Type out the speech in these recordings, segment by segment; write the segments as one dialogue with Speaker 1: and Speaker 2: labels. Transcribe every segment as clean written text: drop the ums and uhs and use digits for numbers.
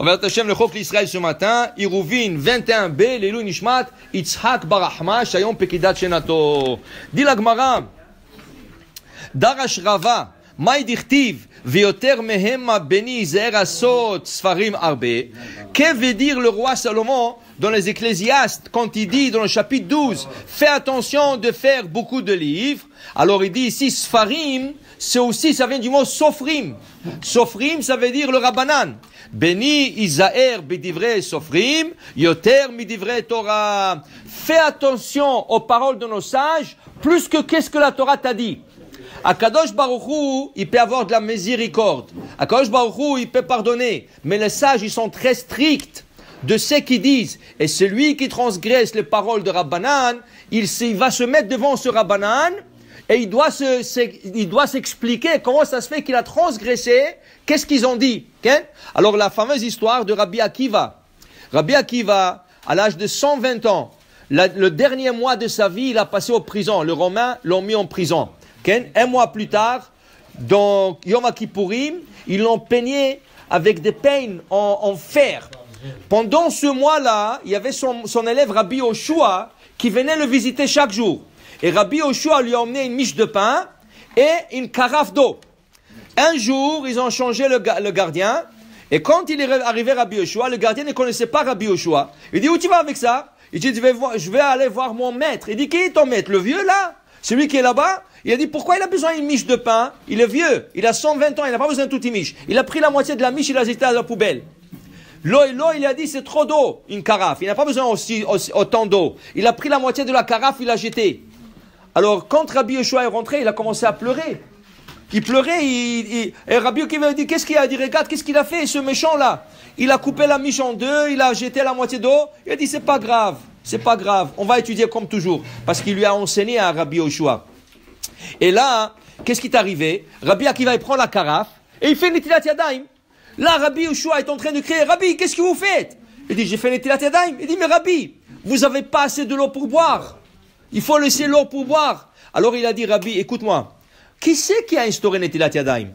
Speaker 1: On va Hashem le Chok l'Israël ce matin. Iruvin 21b, Lelou Nishmat, Yitzhak Barahma, Shayom Pekidat Shenato. Dit la Gemara, Darash Rava, Maï Dichtiv, Vioter Mehema Beni Zer Asot Sfarim Arbe. Que veut dire le roi Salomon dans les Ecclésiastes quand il dit dans le chapitre 12, fais attention de faire beaucoup de livres. Alors il dit ici Sfarim, c'est aussi, ça vient du mot Sofrim. Sofrim, ça veut dire le Rabbanan. Beni Isaer Bidivre Sofrim, Yoter Midivre Torah. Fais attention aux paroles de nos sages, plus que qu'est-ce que la Torah t'a dit. Akadosh Baruch Hu, il peut avoir de la miséricorde. Akadosh Baruch Hu, il peut pardonner. Mais les sages, ils sont très stricts de ce qu'ils disent. Et celui qui transgresse les paroles de Rabbanan, il va se mettre devant ce Rabbanan et il doit s'expliquer comment ça se fait qu'il a transgressé, qu'est-ce qu'ils ont dit. Okay? Alors la fameuse histoire de Rabbi Akiva. Rabbi Akiva, à l'âge de 120 ans, le dernier mois de sa vie, il a passé en prison. Les Romains l'ont mis en prison. Okay? Un mois plus tard, dans Yom Kippourim, ils l'ont peigné avec des peines en fer. Pendant ce mois-là, il y avait son élève Rabbi Yoshua qui venait le visiter chaque jour. Et Rabbi Yoshua lui a emmené une miche de pain et une carafe d'eau. Un jour, ils ont changé le gardien. Et quand il est arrivé Rabbi Yoshua, le gardien ne connaissait pas Rabbi Yoshua. Il dit, où tu vas avec ça? Il dit, je vais aller voir mon maître. Il dit, qui est ton maître? Le vieux là? Celui qui est là-bas? Il a dit, pourquoi il a besoin d'une miche de pain? Il est vieux, il a 120 ans, il n'a pas besoin de toute une miche. Il a pris la moitié de la miche, il l'a jeté à la poubelle. L'eau, il a dit, c'est trop d'eau, une carafe. Il n'a pas besoin autant d'eau. Il a pris la moitié de la carafe, il l'a jeté. Alors, quand Rabbi Yoshua est rentré, il a commencé à pleurer. Il pleurait, et Rabbi Yoshua dit, qu'est-ce qu'il a dit? Regarde, qu'est-ce qu'il a fait, ce méchant-là? Il a coupé la miche en deux, il a jeté la moitié d'eau. Il a dit, c'est pas grave, on va étudier comme toujours. Parce qu'il lui a enseigné à Rabbi Yoshua. Et là, qu'est-ce qui est arrivé? Rabbi Akiva, il prend la carafe, et il fait Netilat Yadayim. Là, Rabbi Yoshua est en train de crier, Rabbi, qu'est-ce que vous faites? Il dit, j'ai fait Netilat Yadayim. Il dit, mais Rabbi, vous avez pas assez de l'eau pour boire. Il faut laisser l'eau pour boire. Alors il a dit, Rabbi, écoute-moi, qui c'est qui a instauré Netilat Yadayim?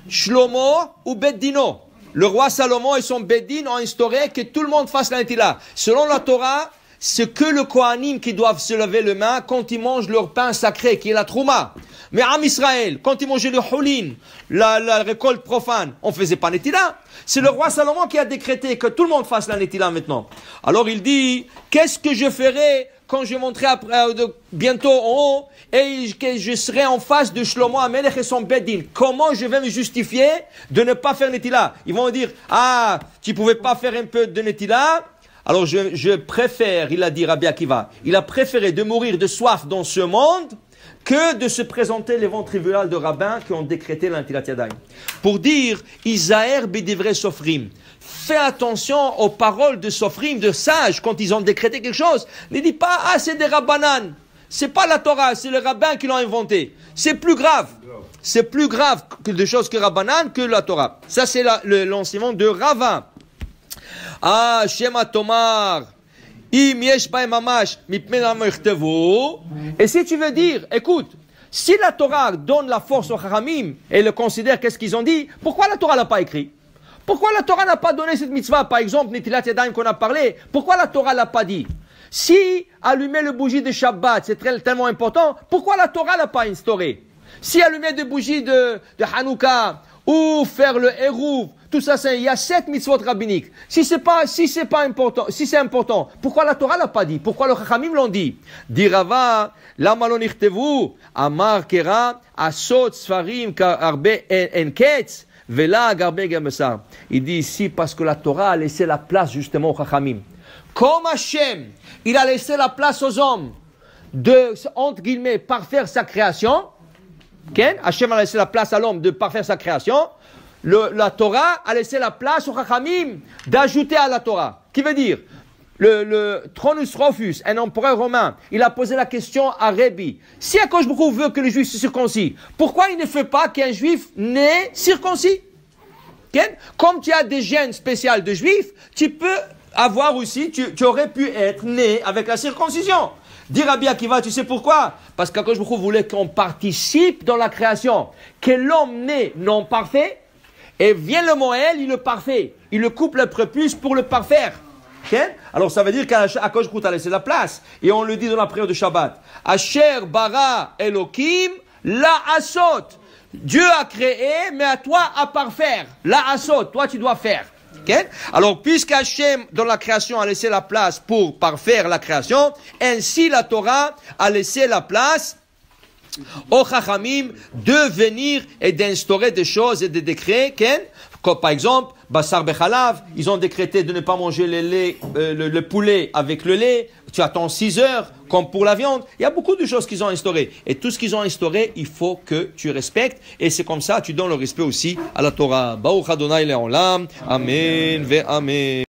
Speaker 1: Shlomo ou Beddino? Le roi Salomon et son Beddin ont instauré que tout le monde fasse la Netilat. Selon la Torah, c'est que le Kohanim qui doivent se lever les mains quand ils mangent leur pain sacré, qui est la Trouma. Mais Am Israël, quand ils mangeaient le Hulin, la récolte profane, on ne faisait pas Netilat. C'est le roi Salomon qui a décrété que tout le monde fasse la Netilat maintenant. Alors il dit, qu'est-ce que je ferai quand je monterai bientôt en haut et que je serai en face de Shlomo Amelech et son Beddin? Comment je vais me justifier de ne pas faire Netilat? Ils vont dire, ah, tu pouvais pas faire un peu de Netilat? Alors je préfère, il a dit Rabbi Akiva, il a préféré de mourir de soif dans ce monde que de se présenter les vents tribunal de rabbins qui ont décrété l'Netilat Yadayim. Pour dire, Isaer bidivre Sofrim. Fais attention aux paroles de Sofrim, de sages, quand ils ont décrété quelque chose. Ne dis pas, ah, c'est des rabbanan. C'est pas la Torah, c'est les rabbins qui l'ont inventé. C'est plus grave. C'est plus grave que des choses que rabbanan que la Torah. Ça, c'est l'enseignement de Rava. Ah, Shema Tomar. Et si tu veux dire, écoute, si la Torah donne la force aux Chachamim et le considère qu'est-ce qu'ils ont dit, pourquoi la Torah l'a pas écrit? Pourquoi la Torah n'a pas donné cette mitzvah? Par exemple, Netilat Yadayim qu'on a parlé, pourquoi la Torah l'a pas dit? Si allumer le bougie de Shabbat, c'est tellement important, pourquoi la Torah l'a pas instauré? Si allumer des bougies de Hanouka, ou faire le Hérouv, tout ça, il y a 7 mitzvot rabbiniques. Si c'est important, pourquoi la Torah l'a pas dit? Pourquoi le Chachamim l'ont dit? Dit Rava, lama lo nichtevu, amar kera, asot sfarim arbe en ketz, vela garbe gamesar. Il dit ici parce que la Torah a laissé la place justement aux Chachamim. Comme Hachem, il a laissé la place aux hommes de, entre guillemets, parfaire sa création. Okay? Hachem a laissé la place à l'homme de parfaire sa création. La Torah a laissé la place aux Chachamim d'ajouter à la Torah. Qui veut dire, le Tronus Rufus, un empereur romain, il a posé la question à Rabbi. Si Akadosh Baruch Hu veut que le juif se circoncis, pourquoi il ne fait pas qu'un juif né circoncis? Okay? Comme tu as des gènes spéciaux de juifs, tu peux avoir aussi, tu aurais pu être né avec la circoncision. Dit Rabbi Akiva, tu sais pourquoi? Parce qu'Akadosh Baruch Hu voulait qu'on participe dans la création, que l'homme né non parfait Et vient le Moël, il le parfait. Il le coupe le prépuce pour le parfaire. Okay? Alors ça veut dire qu'Akadosh Baruch Hu a laissé la place. Et on le dit dans la prière de Shabbat. Asher bara Elokim la asot. Dieu a créé, mais à toi à parfaire. La asot, toi tu dois faire. Okay? Alors puisque Hachem dans la création a laissé la place pour parfaire la création, ainsi la Torah a laissé la place aux Chachamim de venir et d'instaurer des choses et des décrets, comme par exemple, Bassar Bechalav, ils ont décrété de ne pas manger le poulet avec le lait, tu attends 6 heures, comme pour la viande. Il y a beaucoup de choses qu'ils ont instaurées. Et tout ce qu'ils ont instauré, il faut que tu respectes. Et c'est comme ça, tu donnes le respect aussi à la Torah. Baruch Adonai Le'olam. Amen ve Amen.